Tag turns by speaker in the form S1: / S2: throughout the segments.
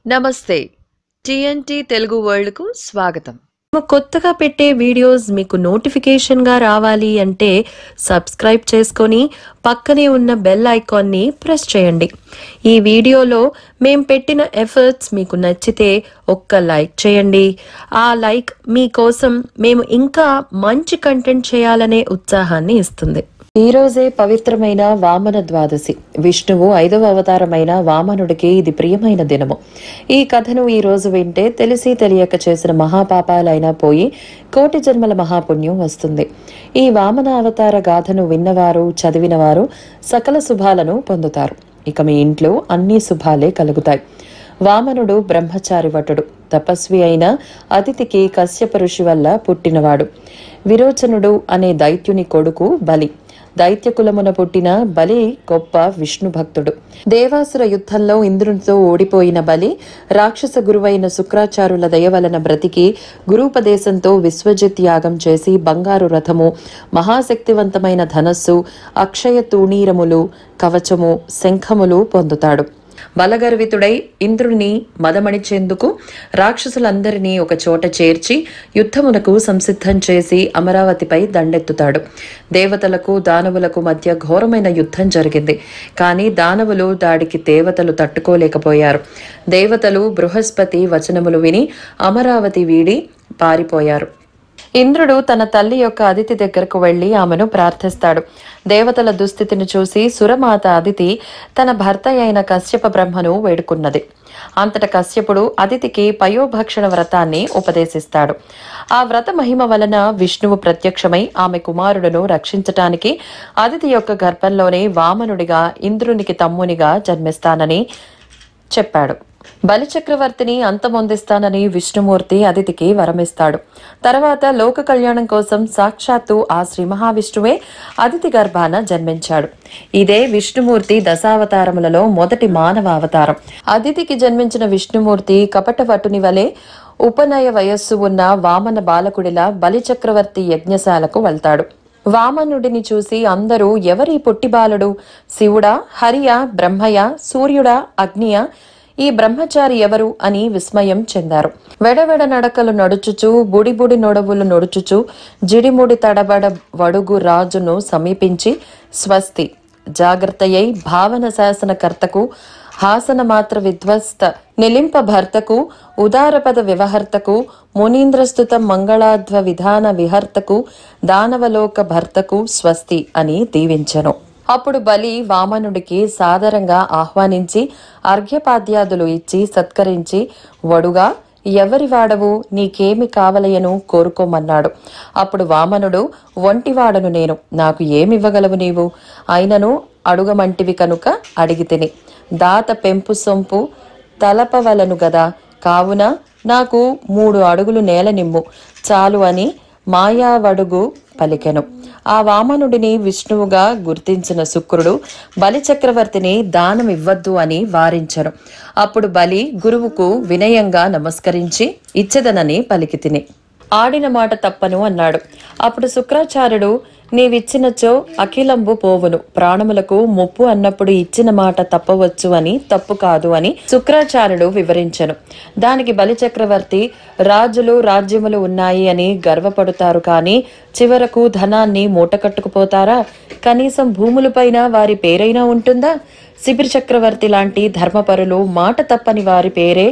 S1: నమస్తే TNT Telugu world కు స్వాగతం.
S2: కొత్తగా పెట్టే వీడియోస్ మీకు నోటిఫికేషన్ గా రావాలి అంటే సబ్స్క్రైబ్ చేసుకొని పక్కనే ఉన్న బెల్ ఐకాన్ ని ప్రెస్ చేయండి. ఈ వీడియోలో మేము పెట్టిన ఎఫర్ట్స్ మీకు నచ్చితే ఒక్క లైక్ చేయండి. ఆ లైక్ మీకోసం మేము ఇంకా మంచి కంటెంట్ చేయాలనే ఉత్సాహాన్ని ఇస్తుంది. ఈ రోజే పవిత్రమైన వామన ద్వాదశి. విష్ణువు 5వ అవతారమైన వామనుడికి ఇది ప్రియమైన దినము. ఈ కథను ఈ రోజు వింటే తెలిసి తెలియక చేసిన మహాపాపాలైనా పోయి కోటి జన్మల మహాపుణ్యం వస్తుంది. ఈ వామన అవతార గాథను విన్నవారు చదివినవారు సకల శుభాలను పొందుతారు. ఇక మీ ఇంట్లో అన్ని శుభాలే కలుగుతాయి. వామనుడు బ్రహ్మచారి వటుడు, తపస్వి అయిన అతిథికి కశ్యప ఋషి వల్ల పుట్టినవాడు. విరోచనుడు అనే దైత్యుని కొడుకు బలి. దైత్యకులమున పుట్టిన బలి గొప్ప విష్ణు భక్తుడు. దేవాసుర యుద్ధంలో ఇంద్రునితో ఓడిపోయిన బలి రాక్షస గురువైన శుక్రాచార్యుల దయ వలన బ్రతికి గురూపదేశంతో విశ్వజిత్ యాగం చేసి బంగారు రథము, మహాశక్తివంతమైన ధనస్సు, అక్షయ తూణీరములు, కవచము, శంఖములు పొందుతాడు. బలగర్వితుడై ఇంద్రుని మదమణిచేందుకు రాక్షసులందరినీ ఒక చోట చేర్చి యుద్ధమునకు సంసిద్ధం చేసి అమరావతిపై దండెత్తుతాడు. దేవతలకు దానవులకు మధ్య ఘోరమైన యుద్ధం జరిగింది. కానీ దానవులు దాడికి దేవతలు తట్టుకోలేకపోయారు. దేవతలు బృహస్పతి వచనములు విని అమరావతి వీడి పారిపోయారు. ఇంద్రుడు తన తల్లి యొక్క అదితి దగ్గరకు వెళ్లి ఆమెను ప్రార్థిస్తాడు. దేవతల దుస్థితిని చూసి సురమాత అదితి తన భర్త అయిన కశ్యప బ్రహ్మను వేడుకున్నది. అంతట కశ్యపుడు అదితికి పయోభక్షణ వ్రతాన్ని ఉపదేశిస్తాడు. ఆ వ్రత మహిమ వలన విష్ణువు ప్రత్యక్షమై ఆమె కుమారుడును రక్షించటానికి అదితి యొక్క గర్భంలోనే వామనుడిగా ఇంద్రునికి తమ్మునిగా జన్మిస్తానని చెప్పాడు. బలిచక్రవర్తిని అంతమొందిస్తానని విష్ణుమూర్తి అదితికి వరమిస్తాడు. తర్వాత లోక కళ్యాణం కోసం సాక్షాత్తు ఆ శ్రీ మహావిష్ణువే అదితి గర్భాన జన్మించాడు. ఇదే విష్ణుమూర్తి దశావతారములలో మొదటి మానవ అవతారం. అదితికి జన్మించిన విష్ణుమూర్తి కపట వటుని వలె ఉపనయ వయస్సు ఉన్న వామన బాలకుడిలా బలిచక్రవర్తి యజ్ఞశాలకు వెళ్తాడు. వామనుడిని చూసి అందరూ ఎవరి పుట్టి బాలుడు, శివుడా, హరియా, బ్రహ్మయ, సూర్యుడా, అగ్నియ, ఈ బ్రహ్మచారి ఎవరు అని విస్మయం చెందారు. వెడవెడ నడకలు నడుచుచు బుడిబుడి నొడవులు నొడుచుచు జిడిముడి తడబడ వడుగు రాజును సమీపించి స్వస్తి జాగ్రత్తయై భావన శాసనకర్తకు, హాసన మాత్ర విధ్వస్త నిలింప భర్తకు, ఉదారపద వ్యవహర్తకు, మునీంద్రస్తుత మంగళాధ్వ విధాన విహర్తకు, దానవలోక భర్తకు స్వస్తి అని దీవించెను. అప్పుడు బలి వామనుడికి సాదరంగా ఆహ్వానించి అర్ఘ్యపాద్యాదులు ఇచ్చి సత్కరించి, వడుగా ఎవరి వాడవు, నీకేమి కావలయను కోరుకోమన్నాడు. అప్పుడు వామనుడు, ఒంటివాడను నేను, నాకు ఏమివ్వగలవు నీవు, అయినను అడుగమంటివి కనుక అడిగితిని. దాత పెంపు సొంపు తలపవలను గదా, కావున నాకు 3 అడుగులు నేల నిమ్ము చాలు అని మాయావడుగు పలికెను. ఆ వామనుడిని విష్ణువుగా గుర్తించిన శుక్రుడు బలిచక్రవర్తిని దానం ఇవ్వద్దు అని వారించను. అప్పుడు బలి గురువుకు వినయంగా నమస్కరించి ఇచ్చదనని పలికితిని. ఆడిన మాట తప్పను అన్నాడు. అప్పుడు శుక్రాచార్యుడు, నీవిచ్చినచో అఖిలంబు పోవును, ప్రాణములకు ముప్పు అన్నప్పుడు ఇచ్చిన మాట తప్పవచ్చు అని తప్పు కాదు అని శుక్రాచార్యుడు వివరించెను. దానికి బలిచక్రవర్తి, రాజులు రాజ్యములు ఉన్నాయి అని గర్వపడుతారు కానీ చివరకు ధనాన్ని మూటకట్టుకుపోతారా? కనీసం భూములపైన వారి పేరైనా ఉంటుందా? శిబిర చక్రవర్తి లాంటి ధర్మపరులు మాట తప్పని వారి పేరే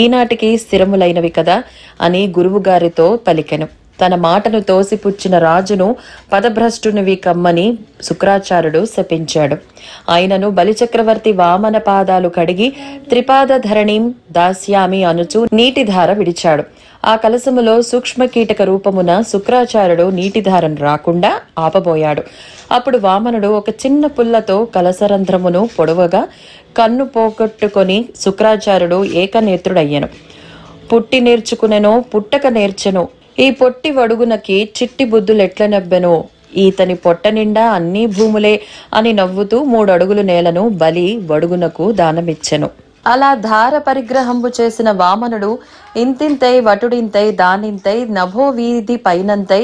S2: ఈనాటికి స్థిరములైనవి కదా అని గురువుగారితో పలికెను. తన మాటను తోసిపుచ్చిన రాజును పదభ్రష్టునివి కమ్మని శుక్రాచార్యుడు శపించాడు. ఆయనను బలిచక్రవర్తి వామన పాదాలు కడిగి త్రిపాద ధరణిం దాస్యామి అనుచు నీటిధార విడిచాడు. ఆ కలసములో సూక్ష్మ కీటక రూపమున శుక్రాచార్యుడు నీటిధారను రాకుండా ఆపబోయాడు. అప్పుడు వామనుడు ఒక చిన్న పుల్లతో కలసరంధ్రమును పొడవగా కన్ను పోగొట్టుకొని శుక్రాచార్యుడు ఏకనేత్రుడయ్యను. పుట్టి నేర్చుకునెనో పుట్టక నేర్చెను, ఈ పొట్టి వడుగునకి చిట్టి బుద్ధులెట్ల నవ్వెనో, ఈతని పొట్ట నిండా అన్ని భూములే అని నవ్వుతూ 3 అడుగులు నేలను బలి వడుగునకు దానమిచ్చెను. అలా ధార పరిగ్రహంబు చేసిన వామనుడు ఇంతింతై వటుడింతై దానింతై నభో వీధి పైనంతై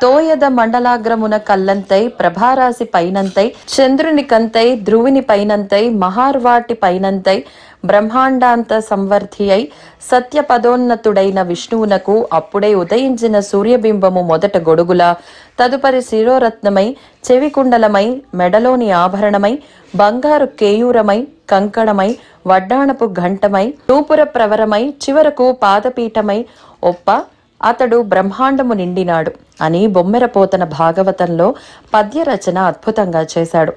S2: తోయద మండలాగ్రమున కల్లంతై ప్రభారాశి పైనంతై చంద్రుని కంతై ధ్రువుని పైనంతై మహార్వాటి పైనంతై బ్రహ్మాండాంత సంవర్ధి అయి సత్యపదోన్నతుడైన విష్ణువునకు అప్పుడే ఉదయించిన సూర్యబింబము మొదట గొడుగులా, తదుపరి శిరోరత్నమై, చెవికుండలమై, మెడలోని ఆభరణమై, బంగారు కేయూరమై, కంకణమై, వడ్డాణపు ఘంటమై, నూపుర ప్రవరమై, చివరకు పాదపీఠమై ఒప్ప అతడు బ్రహ్మాండము నిండినాడు అని బొమ్మెరపోతన భాగవతంలో పద్యరచన అద్భుతంగా చేశాడు.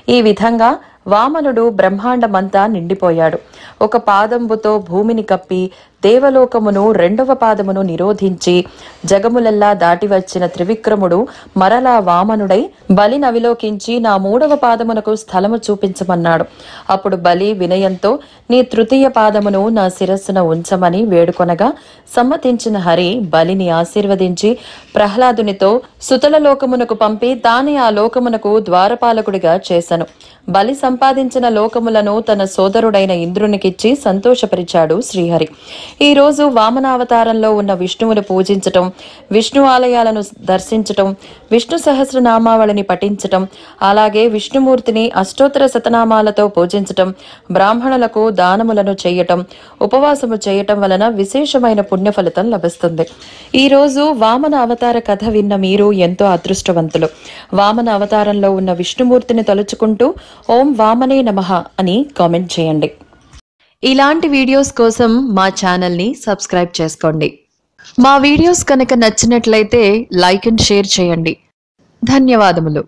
S2: ఈ విధంగా వామనుడు బ్రహ్మాండమంతా నిండిపోయాడు. ఒక పాదంబుతో భూమిని కప్పి దేవలోకమును, రెండవ పాదమును నిరోధించి జగములెల్లా దాటి వచ్చిన త్రివిక్రముడు మరలా వామనుడై బలిని అవిలోకించి నా మూడవ పాదమునకు స్థలము చూపించమన్నాడు. అప్పుడు బలి వినయంతో నీ తృతీయ పాదమును నా శిరస్సున ఉంచమని వేడుకొనగా సమ్మతించిన హరి బలిని ఆశీర్వదించి ప్రహ్లాదునితో సుతల లోకమునకు పంపి తానే ఆ లోకమునకు ద్వారపాలకుడిగా చేసెను. బలి సంపాదించిన లోకములను తన సోదరుడైన ఇంద్రునికిచ్చి సంతోషపరిచాడు శ్రీహరి. ఈ రోజు వామనావతారంలో ఉన్న విష్ణువును పూజించటం, విష్ణు ఆలయాలను దర్శించటం, విష్ణు సహస్రనామావళిని పఠించటం, అలాగే విష్ణుమూర్తిని అష్టోత్తర శతనామాలతో పూజించటం, బ్రాహ్మణులకు దానములను చేయటం, ఉపవాసము చేయటం వలన విశేషమైన పుణ్య ఫలితం లభిస్తుంది. ఈ రోజు వామన అవతార కథ విన్న మీరు ఎంతో అదృష్టవంతులు. వామన అవతారంలో ఉన్న విష్ణుమూర్తిని తలుచుకుంటూ ఓం వామనే నమః అని కామెంట్ చేయండి.
S1: ఇలాంటి వీడియోస్ కోసం మా ఛానల్ని సబ్స్క్రైబ్ చేసుకోండి. మా వీడియోస్ కనుక నచ్చినట్లయితే లైక్ అండ్ షేర్ చేయండి. ధన్యవాదములు.